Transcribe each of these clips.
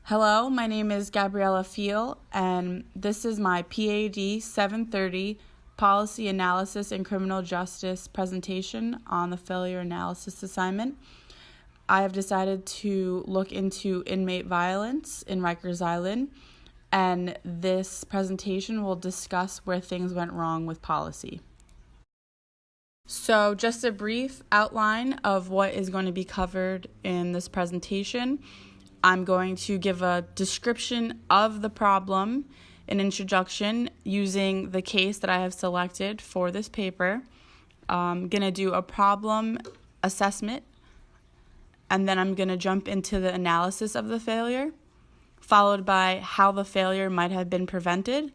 Hello, my name is Gabriella Feal, and this is my PAD730 Policy Analysis in Criminal Justice presentation on the failure analysis assignment. I have decided to look into inmate violence in Rikers Island, and this presentation will discuss where things went wrong with policy. So just a brief outline of what is going to be covered in this presentation. I'm going to give a description of the problem, an introduction using the case that I have selected for this paper. I'm going to do a problem assessment, and then I'm going to jump into the analysis of the failure, followed by how the failure might have been prevented,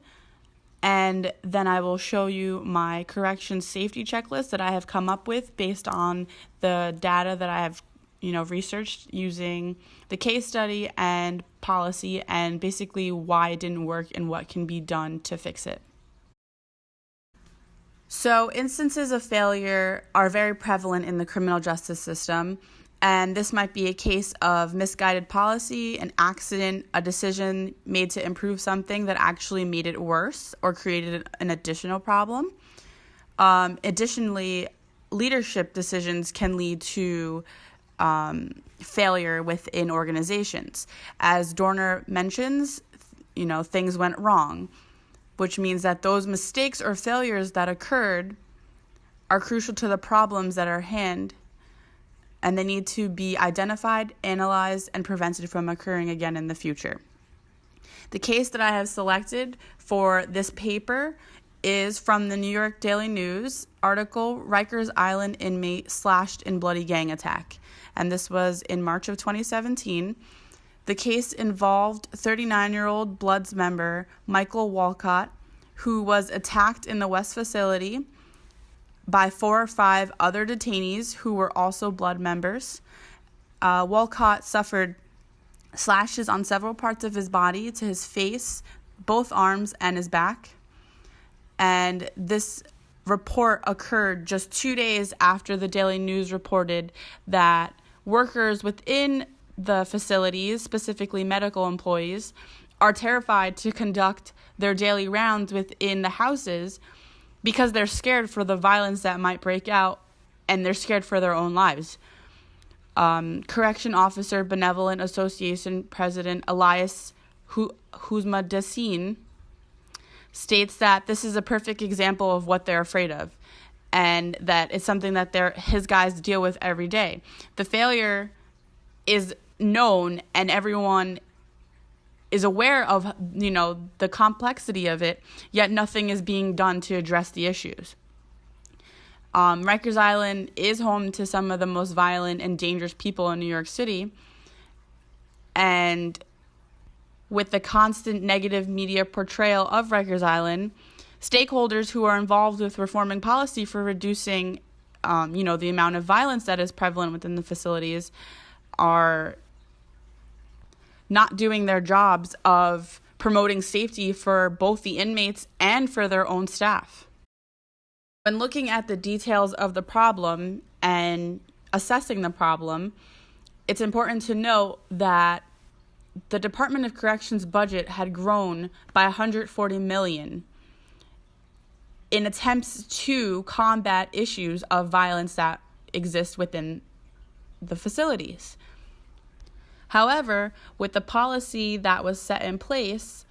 and then I will show you my correction safety checklist that I have come up with based on the data that I have researched using the case study and policy, and basically why it didn't work and what can be done to fix it. So instances of failure are very prevalent in the criminal justice system, and this might be a case of misguided policy, an accident, a decision made to improve something that actually made it worse or created an additional problem. Additionally, leadership decisions can lead to failure within organizations. As Dorner mentions, things went wrong, which means that those mistakes or failures that occurred are crucial to the problems that are at hand, and they need to be identified, analyzed, and prevented from occurring again in the future. The case that I have selected for this paper is from the New York Daily News article, Rikers Island Inmate Slashed in Bloody Gang Attack. And this was in March of 2017. The case involved 39-year-old Bloods member Michael Walcott, who was attacked in the West facility by 4 or 5 other detainees who were also Blood members. Walcott suffered slashes on several parts of his body, to his face, both arms, and his back. And this report occurred just 2 days after the Daily News reported that workers within the facilities, specifically medical employees, are terrified to conduct their daily rounds within the houses because they're scared for the violence that might break out, and they're scared for their own lives. Correction Officer Benevolent Association President Elias Husmadassin states that this is a perfect example of what they're afraid of, and that it's something that his guys deal with every day. The failure is known, and everyone is aware of the complexity of it, yet nothing is being done to address the issues. Rikers Island is home to some of the most violent and dangerous people in New York City, and with the constant negative media portrayal of Rikers Island, stakeholders who are involved with reforming policy for reducing, the amount of violence that is prevalent within the facilities are not doing their jobs of promoting safety for both the inmates and for their own staff. When looking at the details of the problem and assessing the problem, it's important to note that the Department of Corrections budget had grown by $140 million in attempts to combat issues of violence that exist within the facilities. However, with the policy that was set in place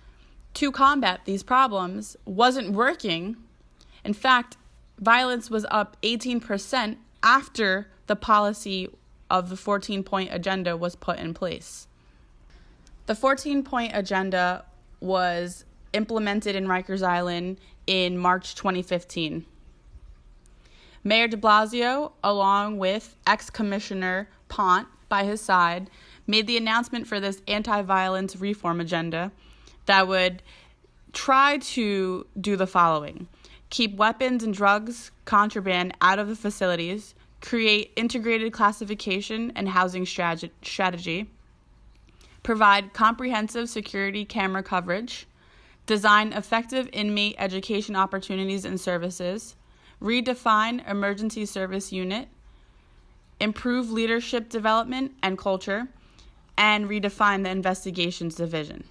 to combat these problems wasn't working. In fact, violence was up 18% after the policy of the 14-point agenda was put in place. The 14-point agenda was implemented in Rikers Island in March 2015. Mayor de Blasio, along with ex-Commissioner Pont by his side, made the announcement for this anti-violence reform agenda that would try to do the following: keep weapons and drugs contraband out of the facilities, create integrated classification and housing strategy, provide comprehensive security camera coverage, design effective inmate education opportunities and services, redefine emergency service unit, improve leadership development and culture, and redefine the investigations division.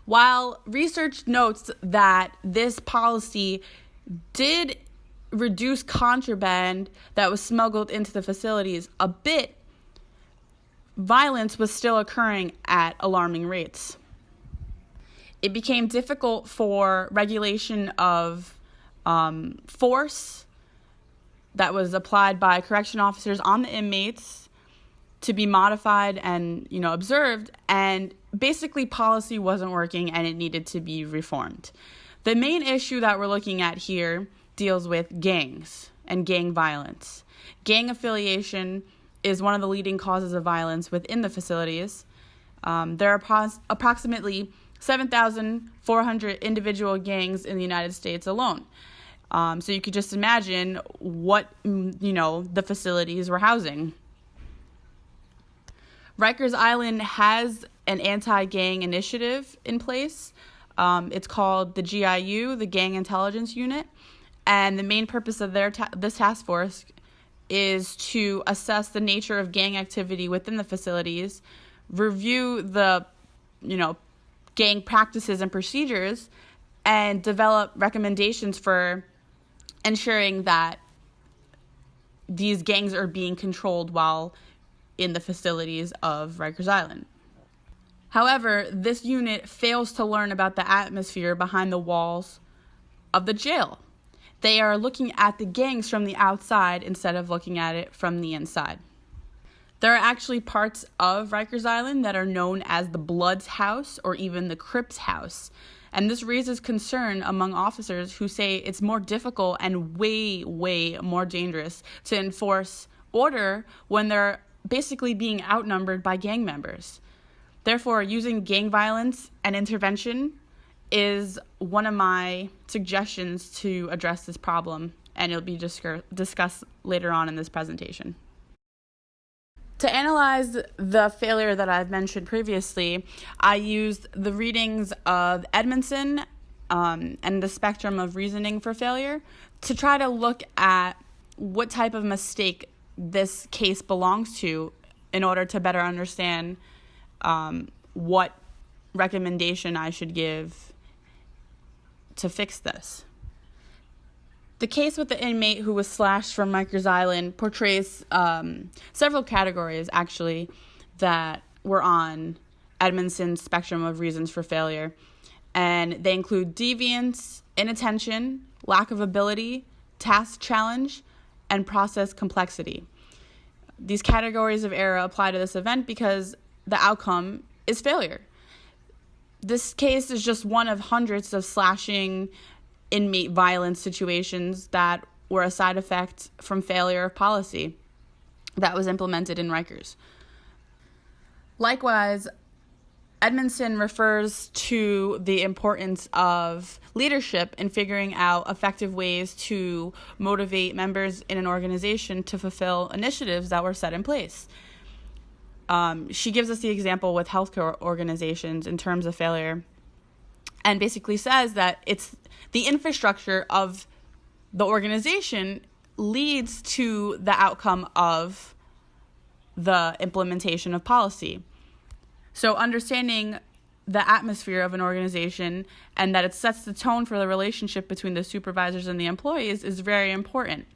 While research notes that this policy did reduce contraband that was smuggled into the facilities a bit, violence was still occurring at alarming rates. It became difficult for regulation of force that was applied by correction officers on the inmates to be modified and, observed, and basically policy wasn't working and it needed to be reformed. The main issue that we're looking at here deals with gangs and gang violence. Gang affiliation is one of the leading causes of violence within the facilities. There are approximately 7,400 individual gangs in the United States alone. So you could just imagine what, the facilities were housing. Rikers Island has an anti-gang initiative in place. It's called the GIU, the Gang Intelligence Unit. And the main purpose of this task force is to assess the nature of gang activity within the facilities, review the, gang practices and procedures, and develop recommendations for ensuring that these gangs are being controlled while in the facilities of Rikers Island. However, this unit fails to learn about the atmosphere behind the walls of the jail. They are looking at the gangs from the outside instead of looking at it from the inside. There are actually parts of Rikers Island that are known as the Bloods House or even the Crips House. And this raises concern among officers who say it's more difficult and way, way more dangerous to enforce order when they're basically being outnumbered by gang members. Therefore, using gang violence and intervention is one of my suggestions to address this problem, and it'll be discussed later on in this presentation. To analyze the failure that I've mentioned previously, I used the readings of Edmondson and the spectrum of reasoning for failure to try to look at what type of mistake this case belongs to in order to better understand what recommendation I should give to fix this. The case with the inmate who was slashed from Rikers Island portrays several categories, actually, that were on Edmondson's spectrum of reasons for failure. And they include deviance, inattention, lack of ability, task challenge, and process complexity. These categories of error apply to this event because the outcome is failure. This case is just one of hundreds of slashing inmate violence situations that were a side effect from failure of policy that was implemented in Rikers. Likewise, Edmondson refers to the importance of leadership in figuring out effective ways to motivate members in an organization to fulfill initiatives that were set in place. She gives us the example with healthcare organizations in terms of failure and basically says that it's the infrastructure of the organization leads to the outcome of the implementation of policy. So understanding the atmosphere of an organization and that it sets the tone for the relationship between the supervisors and the employees is very important.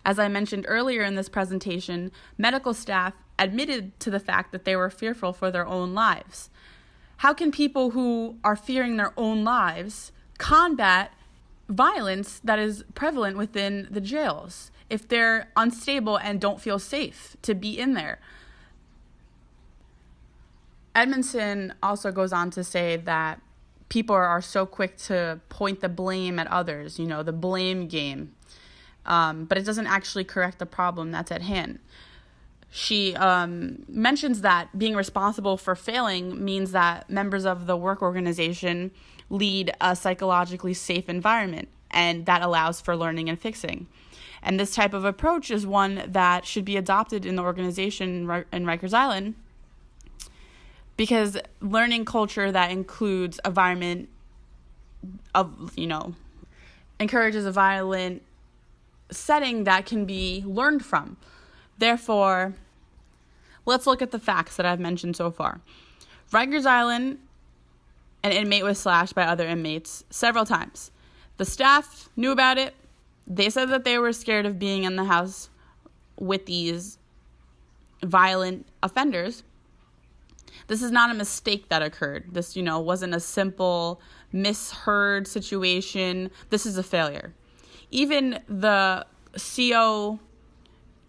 As I mentioned earlier in this presentation, medical staff admitted to the fact that they were fearful for their own lives. How can people who are fearing their own lives combat violence that is prevalent within the jails if they're unstable and don't feel safe to be in there? Edmondson also goes on to say that people are so quick to point the blame at others, the blame game. But it doesn't actually correct the problem that's at hand. She mentions that being responsible for failing means that members of the work organization lead a psychologically safe environment, and that allows for learning and fixing. And this type of approach is one that should be adopted in the organization in Rikers Island, because learning culture that includes environment of, encourages a violent setting that can be learned from. Therefore, Let's look at the facts that I've mentioned so far. Rikers Island, an inmate was slashed by other inmates several times. The staff knew about it. They said that they were scared of being in the house with these violent offenders. This is not a mistake that occurred. This, wasn't a simple misheard situation. This is a failure. Even the CO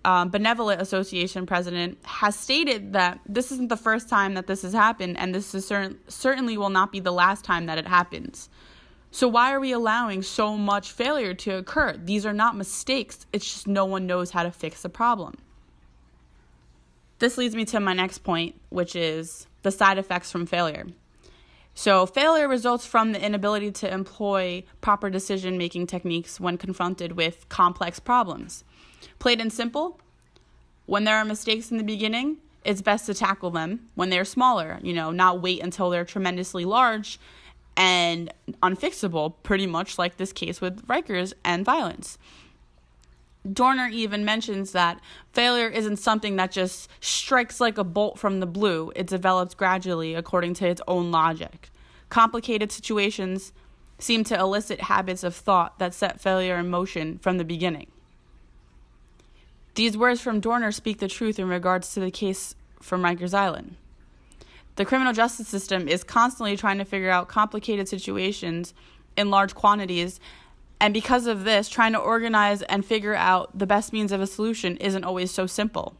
Benevolent Association president has stated that this isn't the first time that this has happened, and this is certainly will not be the last time that it happens. So why are we allowing so much failure to occur? These are not mistakes. It's just no one knows how to fix the problem. This leads me to my next point, which is the side effects from failure. So failure results from the inability to employ proper decision-making techniques when confronted with complex problems. Plain and simple, when there are mistakes in the beginning, it's best to tackle them when they're smaller, not wait until they're tremendously large and unfixable, pretty much like this case with Rikers and violence. Dorner even mentions that failure isn't something that just strikes like a bolt from the blue. It develops gradually according to its own logic. Complicated situations seem to elicit habits of thought that set failure in motion from the beginning. These words from Dorner speak the truth in regards to the case from Rikers Island. The criminal justice system is constantly trying to figure out complicated situations in large quantities, and because of this, trying to organize and figure out the best means of a solution isn't always so simple.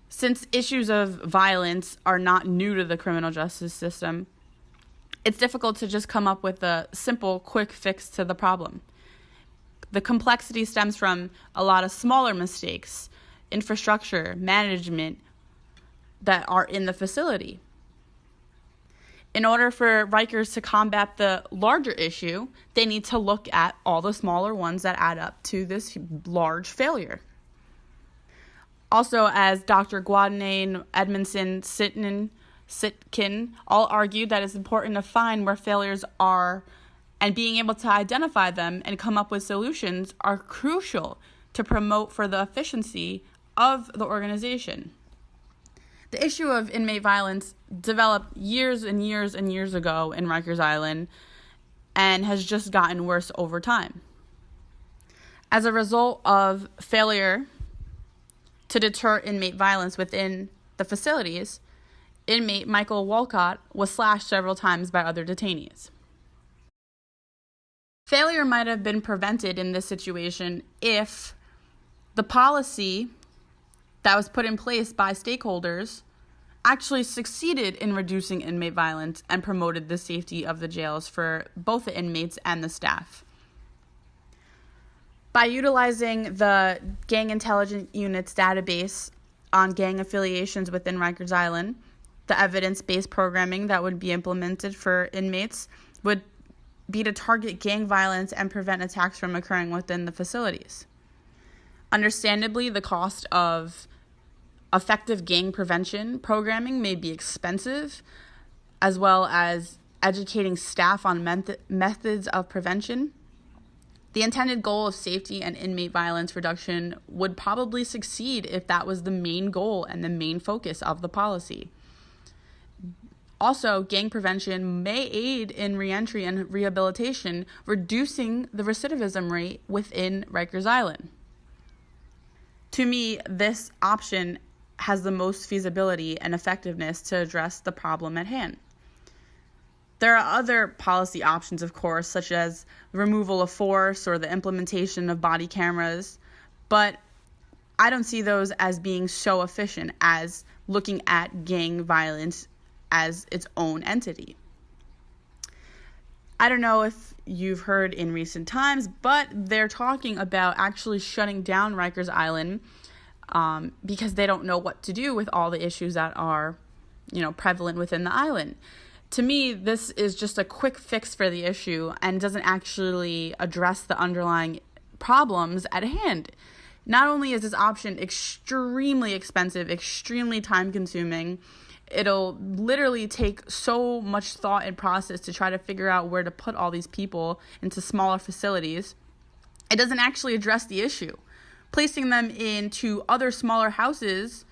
Since issues of violence are not new to the criminal justice system, it's difficult to just come up with a simple, quick fix to the problem. The complexity stems from a lot of smaller mistakes, infrastructure, management that are in the facility. In order for Rikers to combat the larger issue, they need to look at all the smaller ones that add up to this large failure. Also, as Dr. Guadagni, Edmondson, Sitkin all argued that it's important to find where failures are, and being able to identify them and come up with solutions are crucial to promote for the efficiency of the organization. The issue of inmate violence developed years and years and years ago in Rikers Island and has just gotten worse over time. As a result of failure to deter inmate violence within the facilities, inmate Michael Walcott was slashed several times by other detainees. Failure might have been prevented in this situation if the policy that was put in place by stakeholders actually succeeded in reducing inmate violence and promoted the safety of the jails for both the inmates and the staff. By utilizing the Gang Intelligence Unit's database on gang affiliations within Rikers Island, the evidence-based programming that would be implemented for inmates would be to target gang violence and prevent attacks from occurring within the facilities. Understandably, the cost of effective gang prevention programming may be expensive, as well as educating staff on methods of prevention. The intended goal of safety and inmate violence reduction would probably succeed if that was the main goal and the main focus of the policy. Also, gang prevention may aid in reentry and rehabilitation, reducing the recidivism rate within Rikers Island. To me, this option has the most feasibility and effectiveness to address the problem at hand. There are other policy options, of course, such as removal of force or the implementation of body cameras, but I don't see those as being so efficient as looking at gang violence as its own entity. I don't know if you've heard in recent times, but they're talking about actually shutting down Rikers Island because they don't know what to do with all the issues that are, prevalent within the island. To me, this is just a quick fix for the issue and doesn't actually address the underlying problems at hand. Not only is this option extremely expensive, extremely time-consuming, it'll literally take so much thought and process to try to figure out where to put all these people into smaller facilities. It doesn't actually address the issue. Placing them into other smaller houses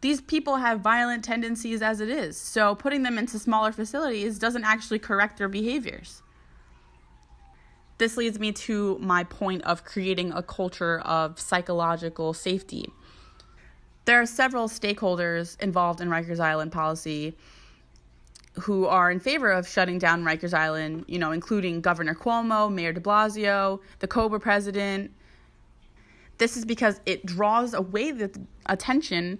these people have violent tendencies as it is. So putting them into smaller facilities doesn't actually correct their behaviors. This leads me to my point of creating a culture of psychological safety. There are several stakeholders involved in Rikers Island policy who are in favor of shutting down Rikers Island, including Governor Cuomo, Mayor de Blasio, the COBRA president. This is because it draws away the attention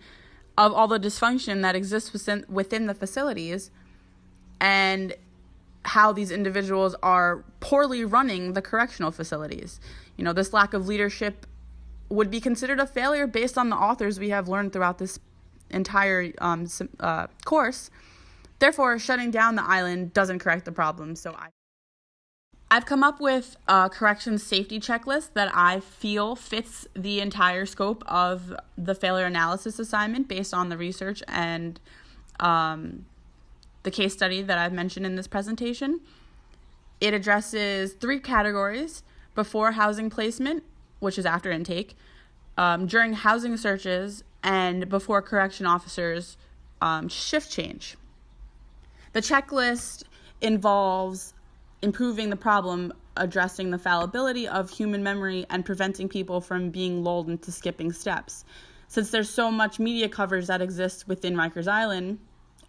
of all the dysfunction that exists within the facilities and how these individuals are poorly running the correctional facilities. This lack of leadership would be considered a failure based on the authors we have learned throughout this entire course. Therefore, shutting down the island doesn't correct the problem. So I've come up with a corrections safety checklist that I feel fits the entire scope of the failure analysis assignment based on the research and the case study that I've mentioned in this presentation. It addresses 3 categories: before housing placement, which is after intake, during housing searches, and before correction officers' shift change. The checklist involves improving the problem, addressing the fallibility of human memory, and preventing people from being lulled into skipping steps. Since there's so much media coverage that exists within Rikers Island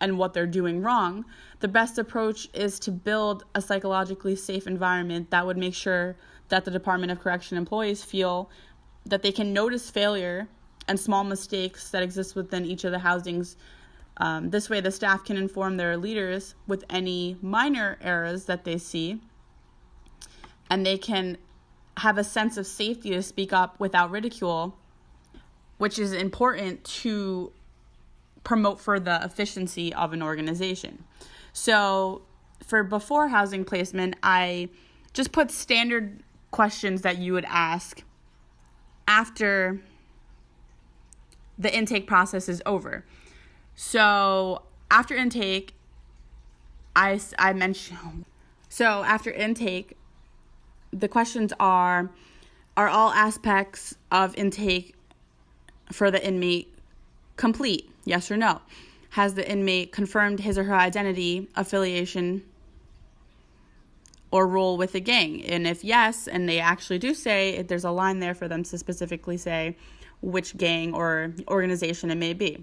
and what they're doing wrong, the best approach is to build a psychologically safe environment that would make sure that the Department of Correction employees feel that they can notice failure and small mistakes that exist within each of the housings. This way, the staff can inform their leaders with any minor errors that they see, and they can have a sense of safety to speak up without ridicule, which is important to promote for the efficiency of an organization. So for before housing placement, I just put standard questions that you would ask after the intake process is over. So after intake, after intake, the questions are all aspects of intake for the inmate complete? Yes or no? Has the inmate confirmed his or her identity, affiliation, or role with the gang? And if yes, and they actually do say, if there's a line there for them to specifically say which gang or organization it may be.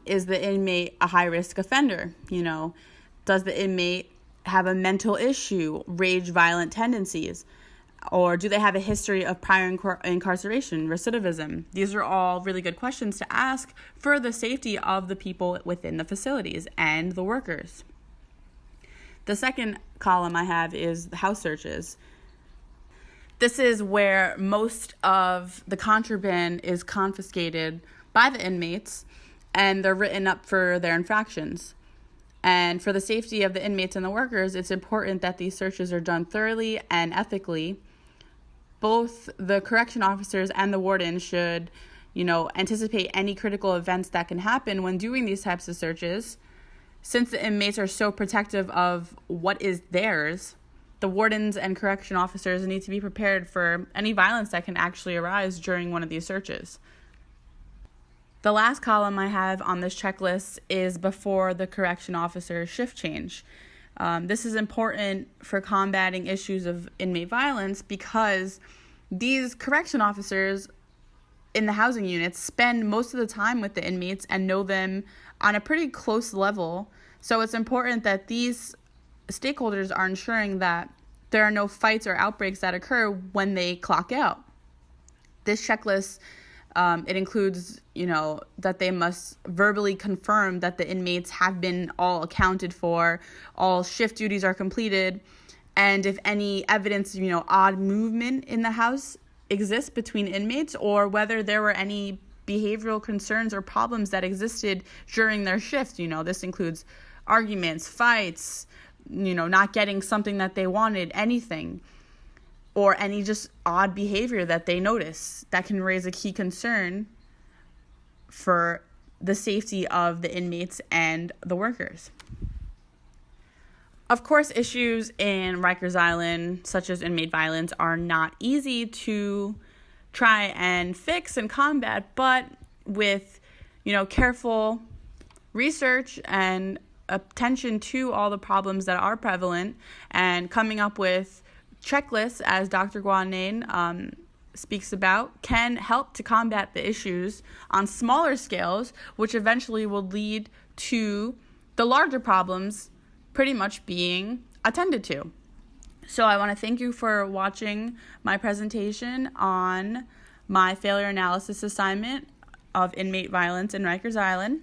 Is the inmate a high-risk offender? Does the inmate have a mental issue, rage, violent tendencies? Or do they have a history of prior incarceration, recidivism? These are all really good questions to ask for the safety of the people within the facilities and the workers. The second column I have is the house searches. This is where most of the contraband is confiscated by the inmates, and they're written up for their infractions. And for the safety of the inmates and the workers, it's important that these searches are done thoroughly and ethically. Both the correction officers and the warden should, anticipate any critical events that can happen when doing these types of searches. Since the inmates are so protective of what is theirs, the wardens and correction officers need to be prepared for any violence that can actually arise during one of these searches. The last column I have on this checklist is before the correction officer shift change. This is important for combating issues of inmate violence because these correction officers in the housing units spend most of the time with the inmates and know them on a pretty close level. So it's important that these stakeholders are ensuring that there are no fights or outbreaks that occur when they clock out. This checklist it includes, that they must verbally confirm that the inmates have been all accounted for, all shift duties are completed, and if any evidence, odd movement in the house exists between inmates, or whether there were any behavioral concerns or problems that existed during their shift. This includes arguments, fights, not getting something that they wanted, anything, or any just odd behavior that they notice that can raise a key concern for the safety of the inmates and the workers. Of course, issues in Rikers Island, such as inmate violence, are not easy to try and fix and combat, but with, careful research and attention to all the problems that are prevalent, and coming up with checklists, as Dr. Guanane speaks about, can help to combat the issues on smaller scales, which eventually will lead to the larger problems pretty much being attended to. So I want to thank you for watching my presentation on my failure analysis assignment of inmate violence in Rikers Island.